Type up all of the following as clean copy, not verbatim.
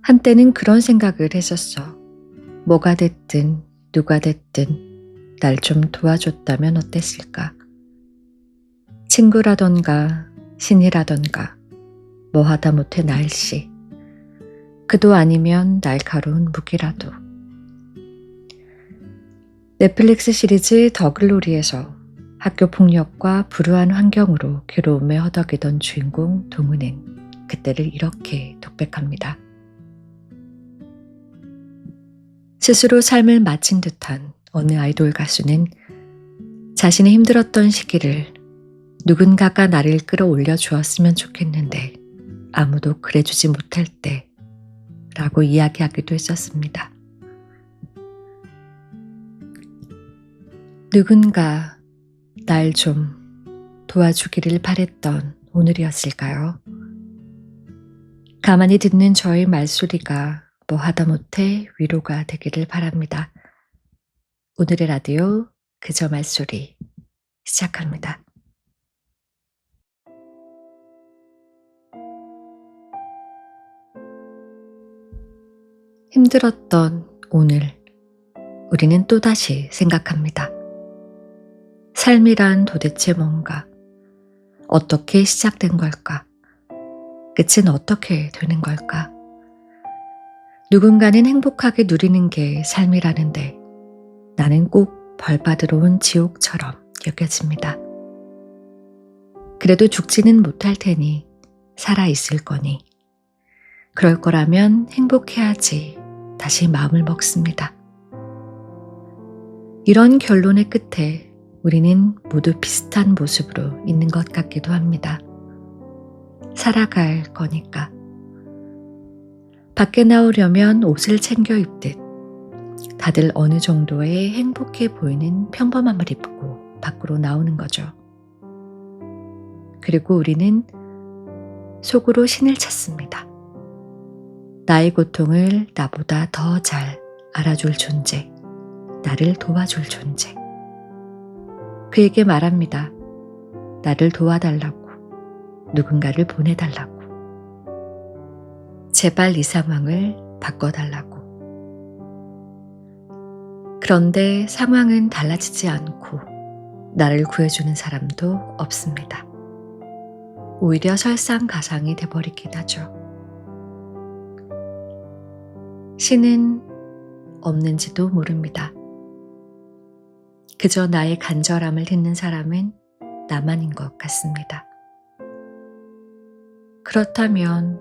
한때는 그런 생각을 했었어. 뭐가 됐든 누가 됐든 날 좀 도와줬다면 어땠을까? 친구라던가 신이라던가 뭐 하다못해 날씨, 그도 아니면 날카로운 무기라도. 넷플릭스 시리즈 더 글로리에서 학교 폭력과 불우한 환경으로 괴로움에 허덕이던 주인공 동은은 그때를 이렇게 독백합니다. 스스로 삶을 마친 듯한 어느 아이돌 가수는 자신의 힘들었던 시기를 누군가가 나를 끌어올려 주었으면 좋겠는데 아무도 그래주지 못할 때 라고 이야기하기도 했었습니다. 누군가 날 좀 도와주기를 바랬던 오늘이었을까요? 가만히 듣는 저의 말소리가 뭐 하다못해 위로가 되기를 바랍니다. 오늘의 라디오 그저 말소리 시작합니다. 힘들었던 오늘, 우리는 또다시 생각합니다. 삶이란 도대체 뭔가? 어떻게 시작된 걸까? 끝은 어떻게 되는 걸까? 누군가는 행복하게 누리는 게 삶이라는데 나는 꼭 벌받으러 온 지옥처럼 여겨집니다. 그래도 죽지는 못할 테니 살아있을 거니 그럴 거라면 행복해야지 다시 마음을 먹습니다. 이런 결론의 끝에 우리는 모두 비슷한 모습으로 있는 것 같기도 합니다. 살아갈 거니까. 밖에 나오려면 옷을 챙겨 입듯 다들 어느 정도의 행복해 보이는 평범함을 입고 밖으로 나오는 거죠. 그리고 우리는 속으로 신을 찾습니다. 나의 고통을 나보다 더 잘 알아줄 존재, 나를 도와줄 존재. 그에게 말합니다. 나를 도와달라고, 누군가를 보내달라고. 제발 이 상황을 바꿔달라고. 그런데 상황은 달라지지 않고 나를 구해주는 사람도 없습니다. 오히려 설상가상이 돼버리긴 하죠. 신은 없는지도 모릅니다. 그저 나의 간절함을 듣는 사람은 나만인 것 같습니다. 그렇다면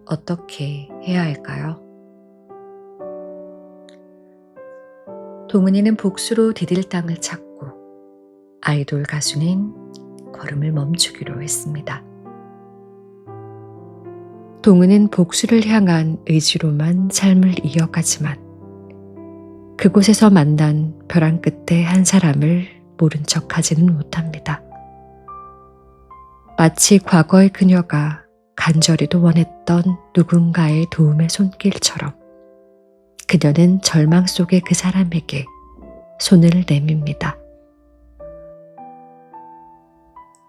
어떻게 해야 할까요? 동은이는 복수로 디딜 땅을 찾고 아이돌 가수는 걸음을 멈추기로 했습니다. 동은은 복수를 향한 의지로만 삶을 이어가지만 그곳에서 만난 벼랑 끝에 한 사람을 모른 척하지는 못합니다. 마치 과거의 그녀가 간절히도 원했던 누군가의 도움의 손길처럼 그녀는 절망 속의 그 사람에게 손을 내밉니다.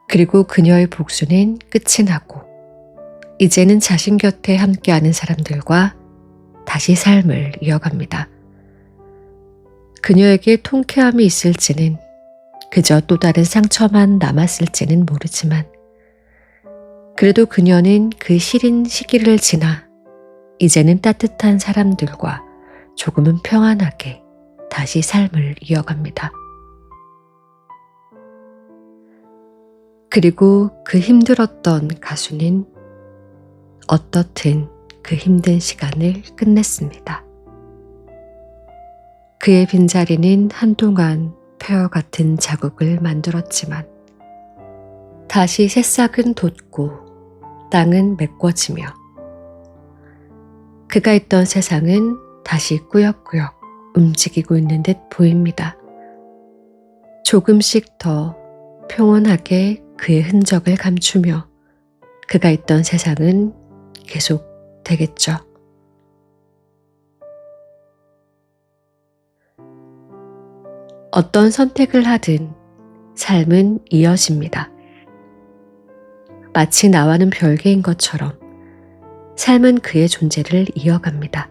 그리고 그녀의 복수는 끝이 나고 이제는 자신 곁에 함께하는 사람들과 다시 삶을 이어갑니다. 그녀에게 통쾌함이 있을지는 그저 또 다른 상처만 남았을지는 모르지만 그래도 그녀는 그 시린 시기를 지나 이제는 따뜻한 사람들과 조금은 평안하게 다시 삶을 이어갑니다. 그리고 그 힘들었던 가수는 어떻든 그 힘든 시간을 끝냈습니다. 그의 빈자리는 한동안 폐허 같은 자국을 만들었지만 다시 새싹은 돋고 땅은 메꿔지며 그가 있던 세상은 다시 꾸역꾸역 움직이고 있는 듯 보입니다. 조금씩 더 평온하게 그의 흔적을 감추며 그가 있던 세상은 계속 되겠죠. 어떤 선택을 하든 삶은 이어집니다. 마치 나와는 별개인 것처럼 삶은 그의 존재를 이어갑니다.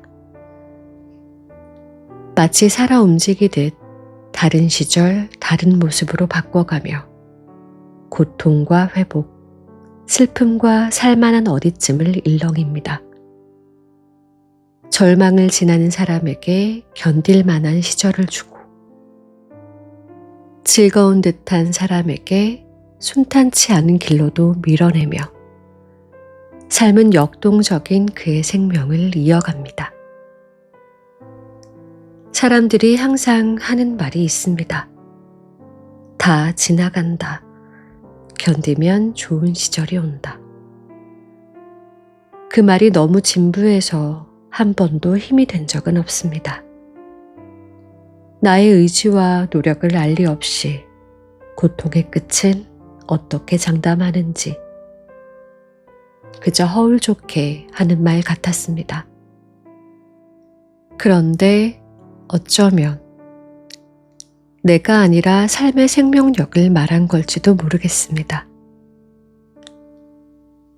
마치 살아 움직이듯 다른 시절, 다른 모습으로 바꿔가며 고통과 회복, 슬픔과 살만한 어디쯤을 일렁입니다. 절망을 지나는 사람에게 견딜 만한 시절을 주고 즐거운 듯한 사람에게 순탄치 않은 길로도 밀어내며 삶은 역동적인 그의 생명을 이어갑니다. 사람들이 항상 하는 말이 있습니다. 다 지나간다. 견디면 좋은 시절이 온다. 그 말이 너무 진부해서 한 번도 힘이 된 적은 없습니다. 나의 의지와 노력을 알리 없이 고통의 끝은 어떻게 장담하는지 그저 허울 좋게 하는 말 같았습니다. 그런데 어쩌면 내가 아니라 삶의 생명력을 말한 걸지도 모르겠습니다.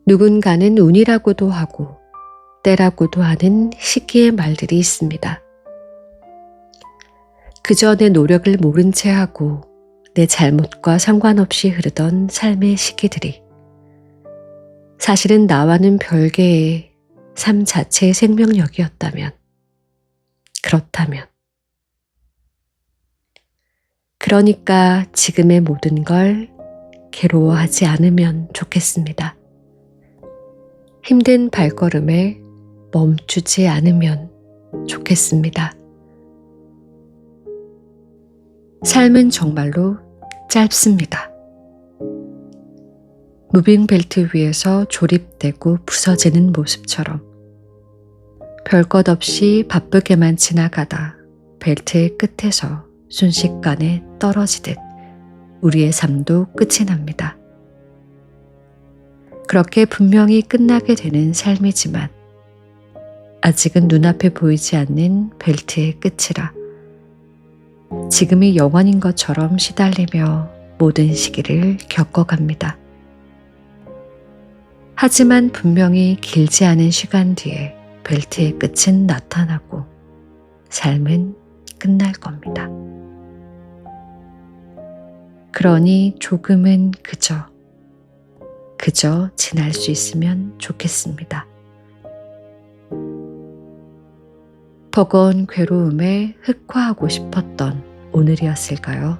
누군가는 운이라고도 하고 때라고도 하는 시기의 말들이 있습니다. 그저 내 노력을 모른 채 하고 내 잘못과 상관없이 흐르던 삶의 시기들이 사실은 나와는 별개의 삶 자체의 생명력이었다면, 그렇다면, 그러니까 지금의 모든 걸 괴로워하지 않으면 좋겠습니다. 힘든 발걸음에 멈추지 않으면 좋겠습니다. 삶은 정말로 짧습니다. 무빙 벨트 위에서 조립되고 부서지는 모습처럼 별 것 없이 바쁘게만 지나가다 벨트의 끝에서 순식간에 떨어지듯 우리의 삶도 끝이 납니다. 그렇게 분명히 끝나게 되는 삶이지만 아직은 눈앞에 보이지 않는 벨트의 끝이라 지금이 영원인 것처럼 시달리며 모든 시기를 겪어갑니다. 하지만 분명히 길지 않은 시간 뒤에 벨트의 끝은 나타나고 삶은 끝날 겁니다. 그러니 조금은 그저 지날 수 있으면 좋겠습니다. 버거운 괴로움에 흑화하고 싶었던 오늘이었을까요?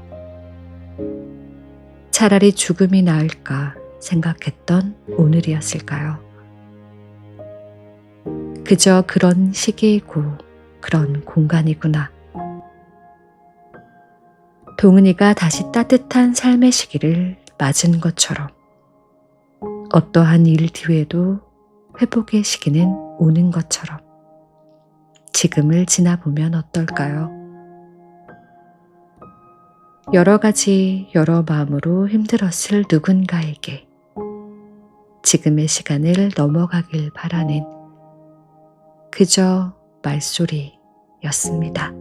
차라리 죽음이 나을까 생각했던 오늘이었을까요? 그저 그런 시기이고 그런 공간이구나. 동은이가 다시 따뜻한 삶의 시기를 맞은 것처럼 어떠한 일 뒤에도 회복의 시기는 오는 것처럼 지금을 지나보면 어떨까요? 여러 가지 여러 마음으로 힘들었을 누군가에게 지금의 시간을 넘어가길 바라는 그저 말소리였습니다.